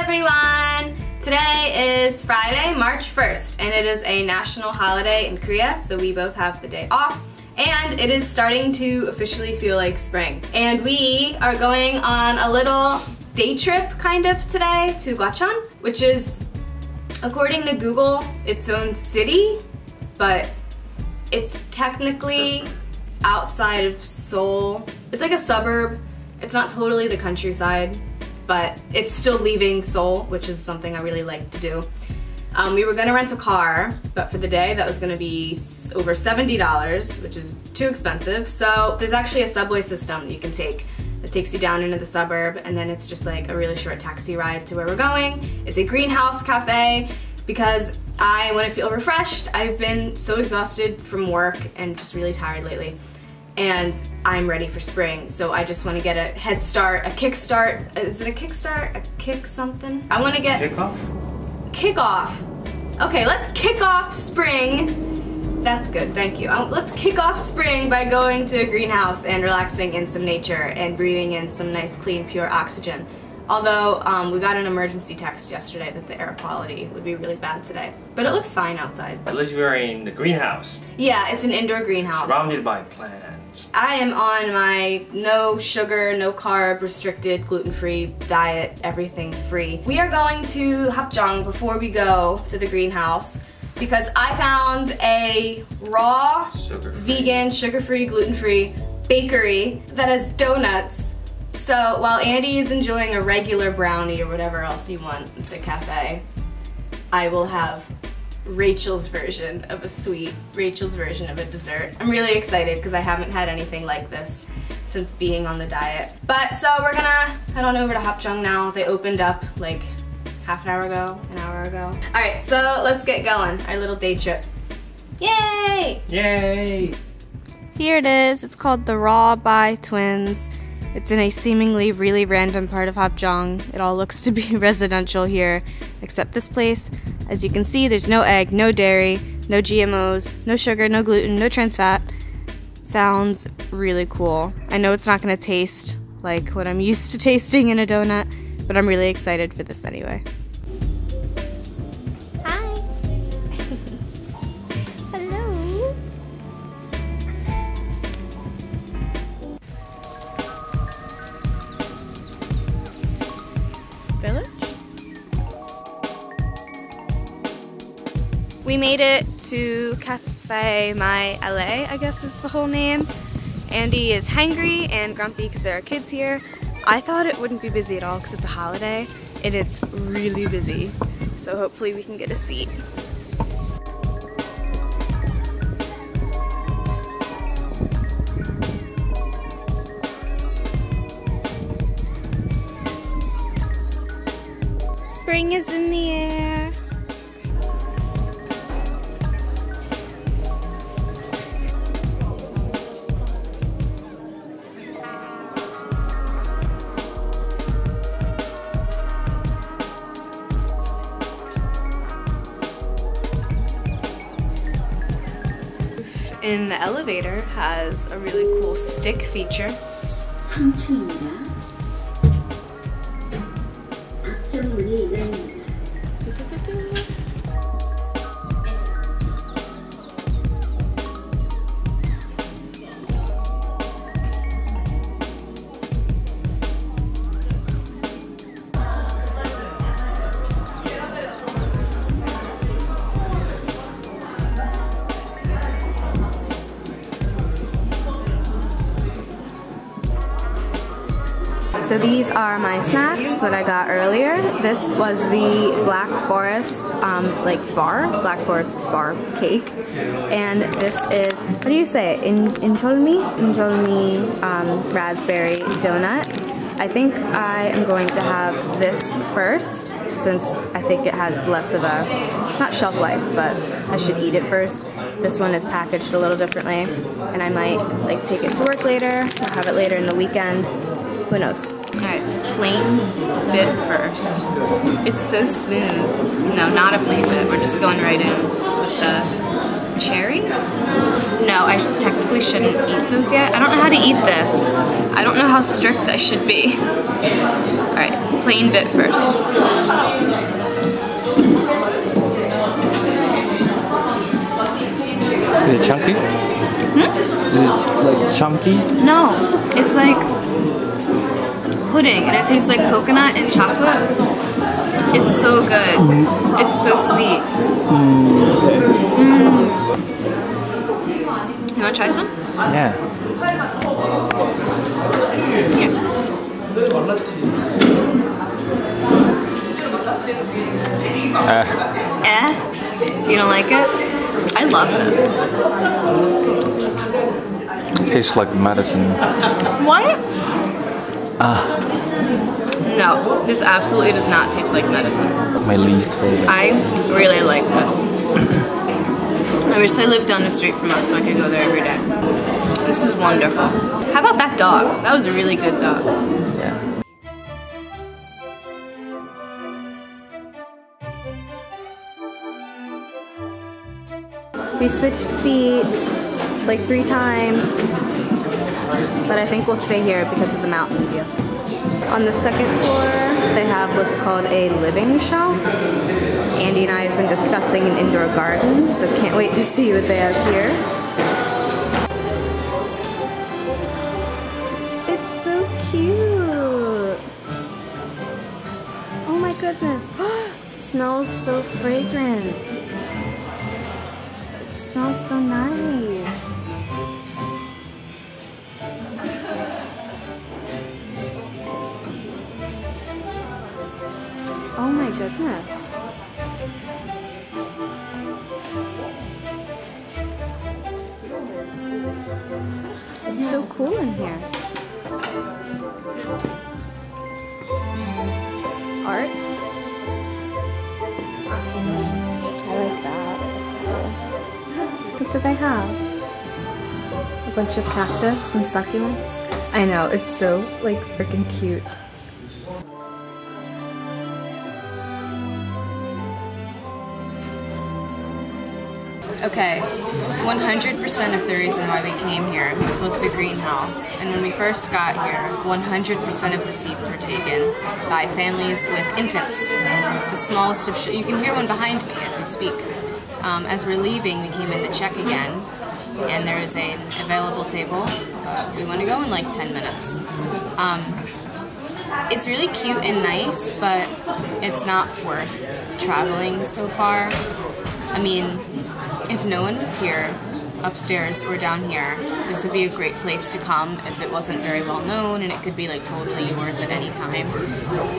everyone! Today is Friday, March 1st, and it is a national holiday in Korea, so we both have the day off. And it is starting to officially feel like spring. And we are going on a little day trip, kind of, today to Gwacheon, which is, according to Google, its own city, but it's technically outside of Seoul. It's like a suburb. It's not totally the countryside, but it's still leaving Seoul, which is something I really like to do. We were gonna rent a car, but for the day that was gonna be over $70, which is too expensive. So there's actually a subway system that you can take that takes you down into the suburb, and then it's just like a really short taxi ride to where we're going. It's a greenhouse cafe because I want to feel refreshed. I've been so exhausted from work and just really tired lately. And I'm ready for spring, so I just want to get a head start, a kickstart. Is it a kickstart? A kick something? I want to get... Kickoff? Kickoff. Okay, let's kick off spring. That's good, thank you. Let's kick off spring by going to a greenhouse and relaxing in some nature and breathing in some nice, clean, pure oxygen. Although, we got an emergency text yesterday that the air quality would be really bad today. But it looks fine outside. At least we're in the greenhouse. Yeah, it's an indoor greenhouse. Surrounded by plants. I am on my no sugar, no carb, restricted, gluten-free diet, everything free. We are going to Hapjeong before we go to the greenhouse because I found a raw, vegan, sugar-free, gluten-free bakery that has donuts. So while Andy is enjoying a regular brownie or whatever else you want at the cafe, I will have Rachel's version of a sweet, Rachel's version of a dessert. I'm really excited because I haven't had anything like this since being on the diet. But so we're gonna head on over to Hapjeong now. They opened up like half an hour ago, an hour ago. Alright, so let's get going. Our little day trip. Yay! Yay! Here it is. It's called the Raw by Twins. It's in a seemingly really random part of Hapjeong. It all looks to be residential here, except this place. As you can see, there's no egg, no dairy, no GMOs, no sugar, no gluten, no trans fat. Sounds really cool. I know it's not gonna taste like what I'm used to tasting in a donut, but I'm really excited for this anyway. Hi! Hello! Village? We made it to Cafe My LA, I guess is the whole name. Andy is hangry and grumpy because there are kids here. I thought it wouldn't be busy at all because it's a holiday, and it's really busy. So hopefully we can get a seat. Spring is in the air. In the elevator has a really cool stick feature. 3층입니다. 앞정문이 열립니다. So these are my snacks that I got earlier. This was the Black Forest Black Forest bar cake. And this is, what do you say, Injolmi raspberry donut. I think I am going to have this first since I think it has less of a, not shelf life, but I should eat it first. This one is packaged a little differently, and I might like take it to work later or have it later in the weekend. Who knows? Alright, plain bit first. It's so smooth. No, not a plain bit. We're just going right in with the cherry. No, I technically shouldn't eat those yet. I don't know how to eat this. I don't know how strict I should be. Alright. plain bit first. Is it chunky? Is it like chunky? No, it's like pudding and it tastes like coconut and chocolate. It's so good. It's so sweet. You want to try some? Yeah. You don't like it? I love this. Tastes like medicine. What? No, this absolutely does not taste like medicine. My least favorite. I really like this. I wish I lived down the street from us so I could go there every day. This is wonderful. How about that dog? That was a really good dog. Yeah. We switched seats like 3 times, but I think we'll stay here because of the mountain view. On the second floor, they have what's called a living show. Andy and I have been discussing an indoor garden, so can't wait to see what they have here. It's so cute. Oh my goodness. It smells so fragrant. It smells so nice. Oh my goodness. It's so cool in here. Art? I like that. That's cool. What do they have? A bunch of cactus and succulents? I know, it's so like freaking cute. Okay, 100% of the reason why we came here was the greenhouse. And when we first got here, 100% of the seats were taken by families with infants. The smallest of you can hear one behind me as we speak. As we're leaving, we came in to check again, and there is an available table. We want to go in like 10 minutes. It's really cute and nice, but it's not worth traveling so far. I mean, if no one was here, upstairs or down here, this would be a great place to come if it wasn't very well known and it could be like totally yours at any time.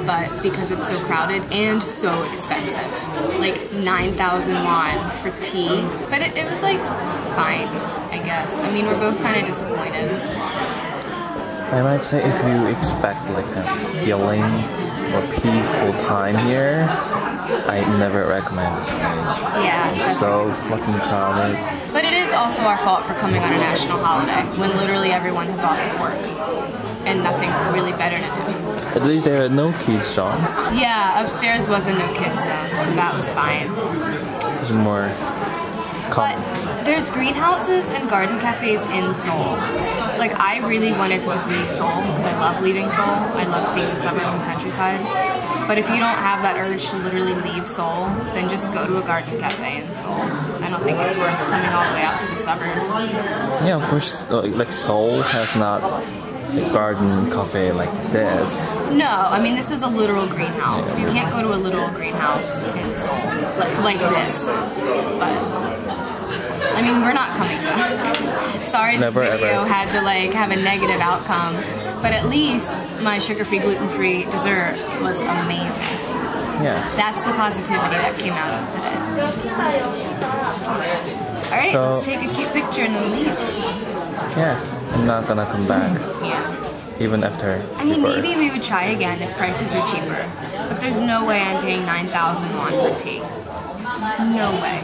But because it's so crowded and so expensive, like 9,000 won for tea. But it was like fine, I guess. I mean, we're both kind of disappointed. I might say if you expect like a healing or peaceful time here, I never recommend this place. Yeah. It's so fucking crowded. But it is also our fault for coming on a national holiday when literally everyone is off of work and nothing really better to do. At least there are no kids zone. Yeah, upstairs was a no kids zone, so that was fine. It's more But there's greenhouses and garden cafes in Seoul. Like, I really wanted to just leave Seoul because I love leaving Seoul. I love seeing the suburban countryside. But if you don't have that urge to literally leave Seoul, then just go to a garden cafe in Seoul. I don't think it's worth coming all the way out to the suburbs. yeah, of course, like Seoul has not a garden cafe like this. No, I mean, this is a literal greenhouse. You can't go to a literal greenhouse in Seoul like this. But I mean, we're not coming back. Sorry this video had to like have a negative outcome, but at least my sugar-free, gluten-free dessert was amazing. Yeah. That's the positivity that came out of today. Alright, So, let's take a cute picture and then leave. Yeah, I'm not gonna come back. Yeah. Even after. I mean, birth. maybe we would try again if prices were cheaper, but there's no way I'm paying 9,000 won for tea. No way.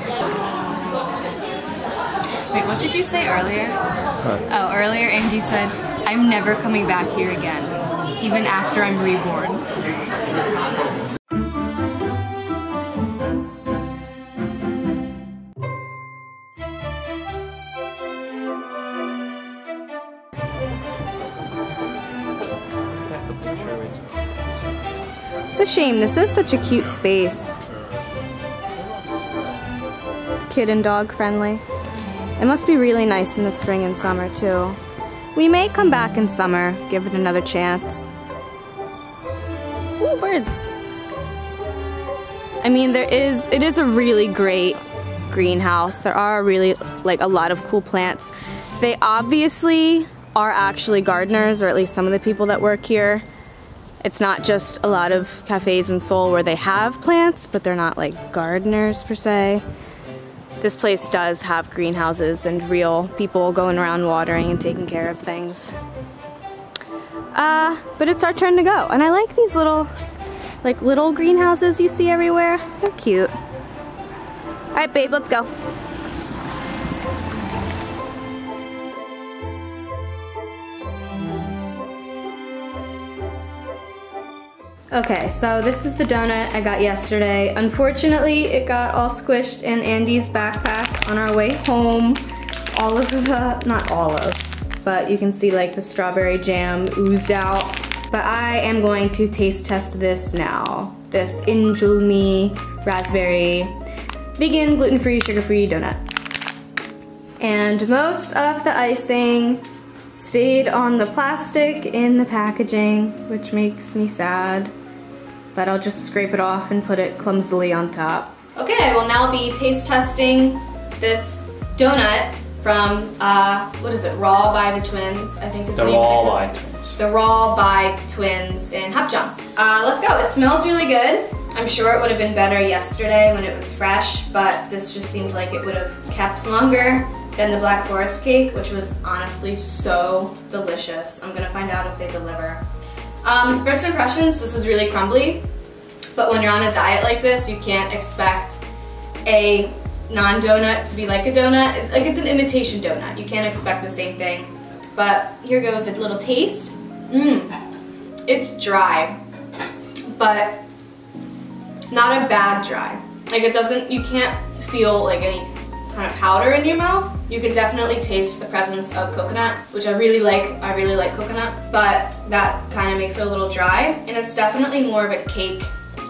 Wait, what did you say earlier? What? Oh, earlier Angie said, I'm never coming back here again, even after I'm reborn. It's a shame, this is such a cute space. Kid and dog friendly. It must be really nice in the spring and summer too. We may come back in summer, give it another chance. Ooh, birds. I mean, it is a really great greenhouse. There are really like a lot of cool plants. They obviously are actually gardeners, or at least some of the people that work here. It's not just a lot of cafes in Seoul where they have plants, but they're not like gardeners per se. This place does have greenhouses and real people going around watering and taking care of things. But it's our turn to go. And I like these little greenhouses you see everywhere. They're cute. All right, babe, let's go. Okay, so this is the donut I got yesterday. Unfortunately, it got all squished in Andy's backpack on our way home. All of the, not all of, but you can see like the strawberry jam oozed out. But I am going to taste test this now. This Injulmi raspberry vegan, gluten-free, sugar-free donut. And most of the icing stayed on the plastic in the packaging, which makes me sad. But I'll just scrape it off and put it clumsily on top. Okay, I will now be taste testing this donut from, what is it, Raw by the Twins, I think is the name. The Raw by Twins. The Raw by Twins in Hapjeong. Let's go, it smells really good. I'm sure it would have been better yesterday when it was fresh, but this just seemed like it would have kept longer than the Black Forest cake, which was honestly so delicious. I'm gonna find out if they deliver. First impressions, this is really crumbly, but when you're on a diet like this, you can't expect a non-donut to be like a donut. Like, it's an imitation donut. You can't expect the same thing. But here goes a little taste. It's dry, but not a bad dry. Like, it doesn't, you can't feel like any kind of powder in your mouth. You can definitely taste the presence of coconut, which I really like. I really like coconut, but that kind of makes it a little dry. And it's definitely more of a cake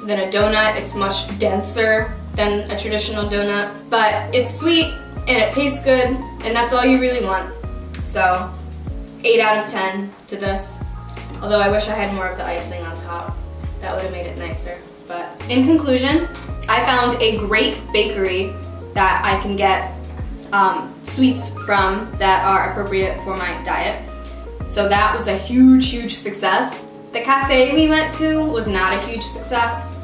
than a donut. It's much denser than a traditional donut, but it's sweet and it tastes good, and that's all you really want. So 8 out of 10 to this. Although I wish I had more of the icing on top. That would have made it nicer. But in conclusion, I found a great bakery that I can get sweets from that are appropriate for my diet. So that was a huge, huge success. The cafe we went to was not a huge success,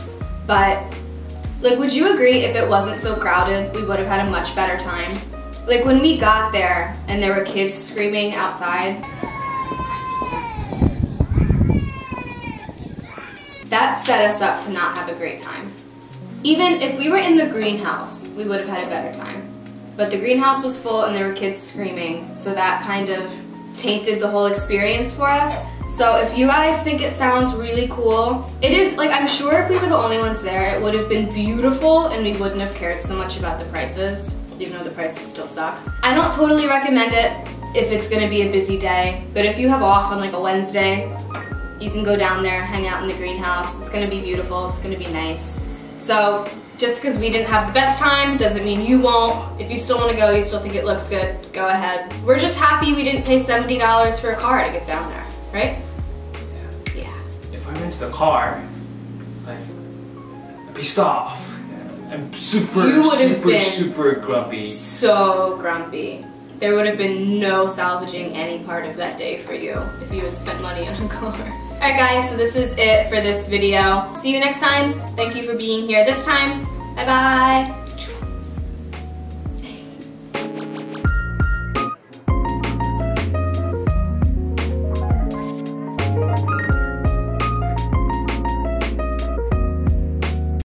but like, would you agree if it wasn't so crowded, we would have had a much better time? Like, when we got there and there were kids screaming outside, that set us up to not have a great time. Even if we were in the greenhouse, we would have had a better time. But the greenhouse was full and there were kids screaming, so that kind of tainted the whole experience for us. So if you guys think it sounds really cool, it is, like, I'm sure if we were the only ones there, it would have been beautiful and we wouldn't have cared so much about the prices, even though the prices still sucked. I don't totally recommend it if it's gonna be a busy day, but if you have off on like a Wednesday, you can go down there, hang out in the greenhouse. It's gonna be beautiful, it's gonna be nice. So just because we didn't have the best time doesn't mean you won't. If you still want to go, you still think it looks good, go ahead. We're just happy we didn't pay $70 for a car to get down there, right? Yeah. If I went to the car, like, I'd be pissed off. I'm super grumpy. So grumpy. There would have been no salvaging any part of that day for you if you had spent money on a car. Alright guys, so this is it for this video. See you next time. Thank you for being here this time. Bye bye.